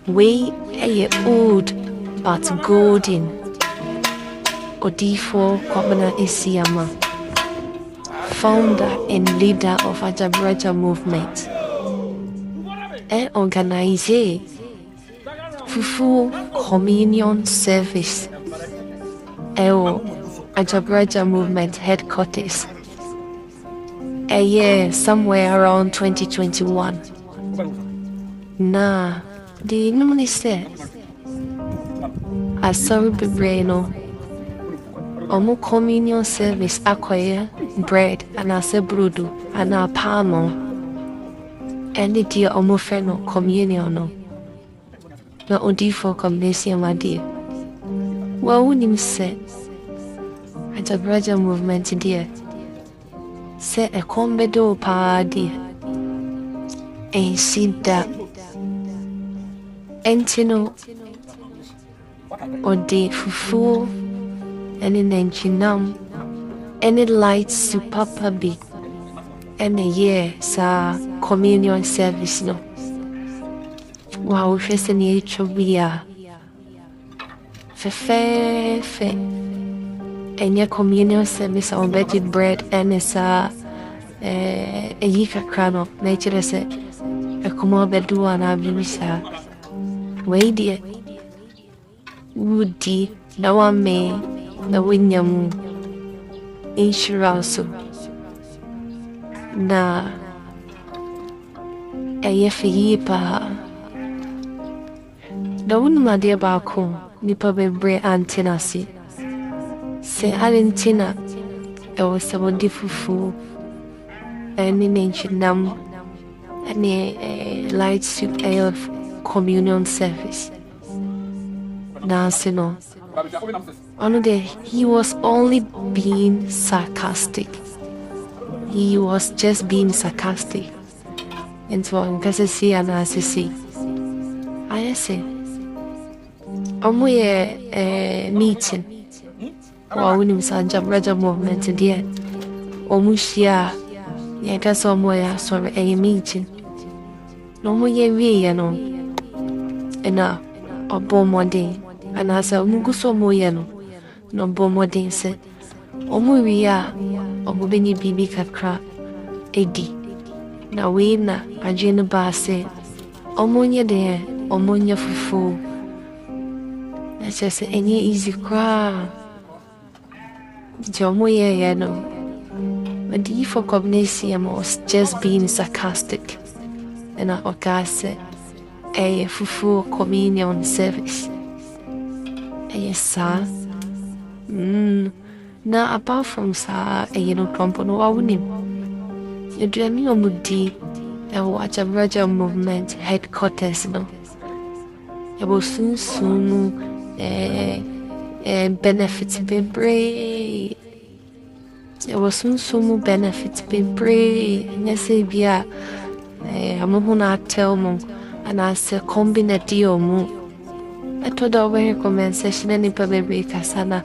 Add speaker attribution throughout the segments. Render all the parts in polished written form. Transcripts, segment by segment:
Speaker 1: We a old but golden. Odiifuor Kwabena Asiamah, founder and leader of Ajagurajah movement, and organizer Fufu Communion service. Ajagurajah movement headquarters. A year somewhere around 2021. Nah, the normally say I saw the brain. Omo communion service acquire bread and a sebrudu and a palmo. And it dear omo feno communion no. Na Odiifuor Kwabena Asiamah dear. Well, when him said Ajagurajah movement dear. Say a combedo pa dear. And see that. Entino or the Fufuo. Any Nanchinam, any lights to Papa Big, and a year, sa communion service no. Wow, first in each of ya. Fe, and your communion service on veggie bread, and it's a yika crano, nature as a common bedu and abimisa. Wait, dear. Woody, no one may. Na winyamu insurance na eyefi pa da wunuma de baako nipa bebre antenna se alentina ewo sabodi fufu eni nenchinam eni light soup of communion service na sino. On day, he was only being sarcastic. He was just being sarcastic. And so I'm going to see and I say, I say, a meeting. Or when we saw Ajagurajah movement there, Omushia, Yaka somewhere, sorry, a meeting. No more ye, you know, enough, or bomb one day. And as a muguso moyano, no bomodin said, Omuria, Omubini bibi kakra, Edi. Na wina, Ajena ba said, Omonya there, Omonya fufu. That's just any easy cry. Jomoya yano. Odiifuor Kwabena Asiamah was just being sarcastic. And I said, a Fufu Communion service. Yes, sir. Now, apart from sir, no trump no awunim. You dreaming of Mudi and Ajagurajah movement headquarters, no. You will soon benefits be brave. You will soon benefits be brave. And yes, I'm gonna tell you, and I say, combine deal mo. I told her very comment session any baby kasana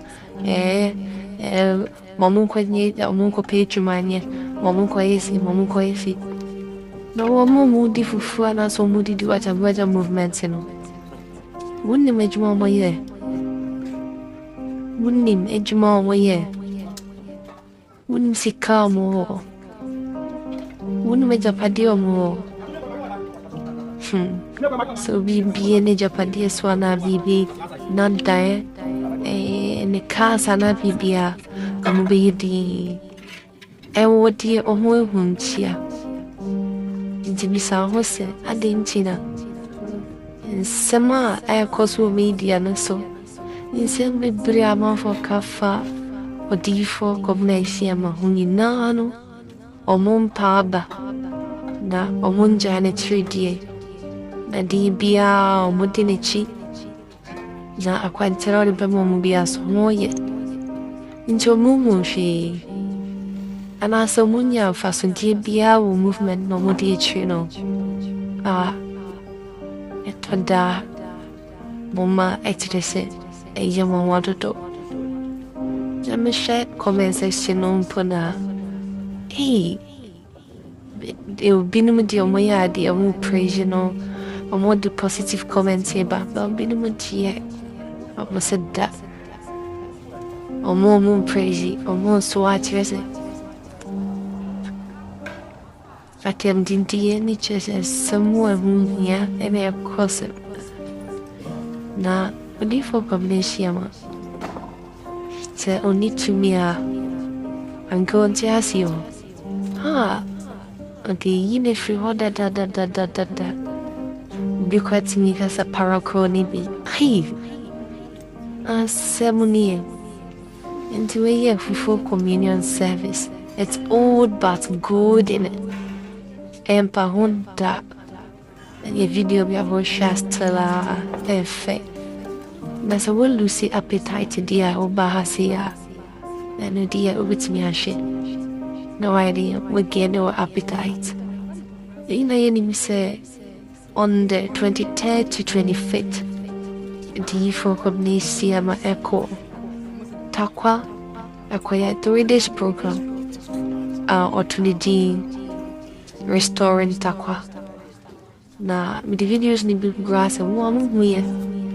Speaker 1: mamunko nye mamunko page mania mamunko efi no mamu di fufu ana so mudi di Ajagurajah movement no wunni mejuma mo ye wunni mejuma mo ye wunni sika mo wunni mejapadi mo. So be in a Japanese one, be not die. And the cars are not be a the what dear or more whom cheer. Jimmy House, I didn't china. And summer, I course will media and so. In some be Briama for Kafa or Odiifuor Kwabena Asiamah, whom you know, or Mon Paba, na or Mon Janet 3D. Na di bia omudinichi na akwantero libe mo bia so moye ncho mumu hwe ana so munya faso di bia wo movement no mudi echi no etoda moma etirese eyemo wadodo jameshe conversation no mpona hey it will be no media moya di amu praise no more the positive comments here, but I'll be the much I must said that. Or more praise or more swat resin. I can dinty any church as somewhere room here and I have crossed it. Now, Odiifuor Kwabena Asiamah. Say only to me I'm going to ask you. Okay, you need free order da. Be quite to me as a paracrony be. Hey, ceremony into a Fufu Communion service. It's old but good in it. And Pahunda, and your video be about Shastella effect. That's a will Lucy appetite, dear Obahasia, and dear with me and shit. No idea, we get no appetite. You know, you say on the 23rd to 25th, Odiifuor Kwabena Asiamah Echo Takwa acquire 3 days program or to the restoring Takwa. Now, with the videos need be grass and warm here,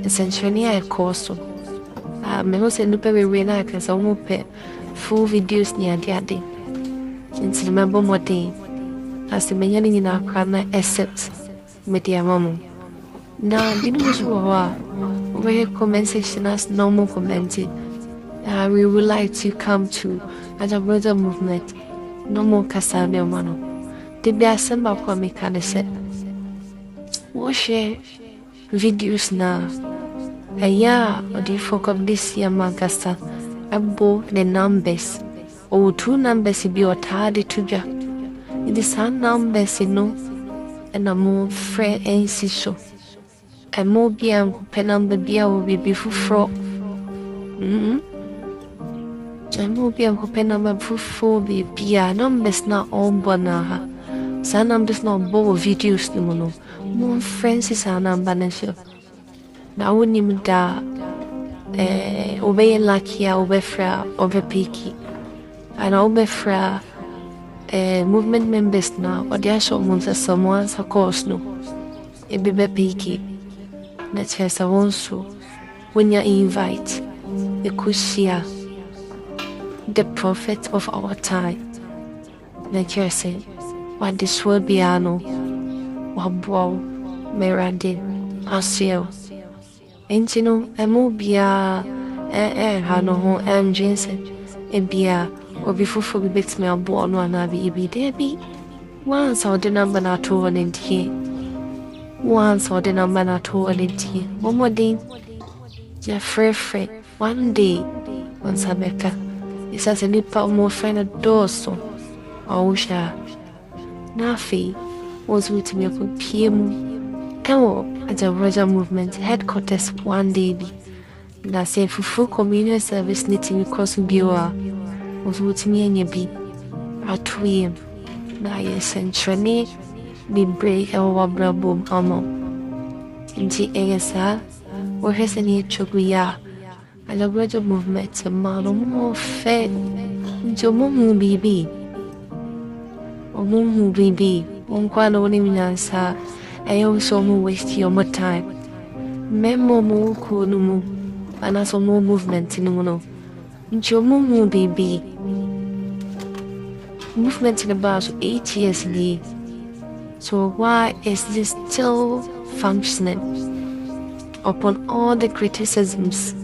Speaker 1: essentially I course. Me who say no pay we na because I pay full videos near the day. Since remember what day, as the many in our crown except with their mom. Now, the news where comment section as normal commented. We would like to come to Ajagurajah movement. No more Kasabe Mano. They be assemble for me kind of set. We'll share videos now. Odiifuor Kwabena Asiamah Gasta. Abo the numbers. 2 numbers be or tardy to ja. It is some numbers, and a more fair and so. A more beer penumber beer will be Fufuo. I more beer penumber Fufu be beer. Numbers not all bona. Some numbers not bow videos no more. More friends is our number. Now we need da obey lucky, obey fra, obey picky. And obey fra movement members now, or there are someone that someone's a course no. It be picky. Let's have also when you invite a kushia, the prophet of our time. Let you say, what this will be ano, what bow, merade, asio. And you know, a mobia, hano, and Jensen, a beer, or before for the bits me a born one, I be there be. Once or the number not to one in here. Once or the number not to one in here. One more day, Jeffrey, one day, once I make a. It says a little more friend a dorsal. Oh, sha. Nafi was with me for PM. Ajagurajah movement headquarters one day. That's a Fufu Communion service knitting across Bioa was with me and your be at 2 a.m. Now, yes, and Trene be break our boom amo. In the ASR, or has any choguya. Ajagurajah movement a man more fed. Jomu baby. Omu baby. Unquano Niminasa. I also waste your more time. Memo mo kunumu, and also more movement in mono. Jomu baby. Movement in about 8 years ago. So why is this still functioning? Upon all the criticisms,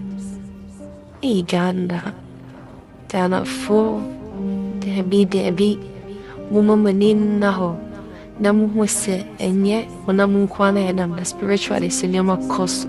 Speaker 1: Uganda, Dana full, there be, woman in Naho. Namu se enye onamu kwana edam the spiritual is in your course.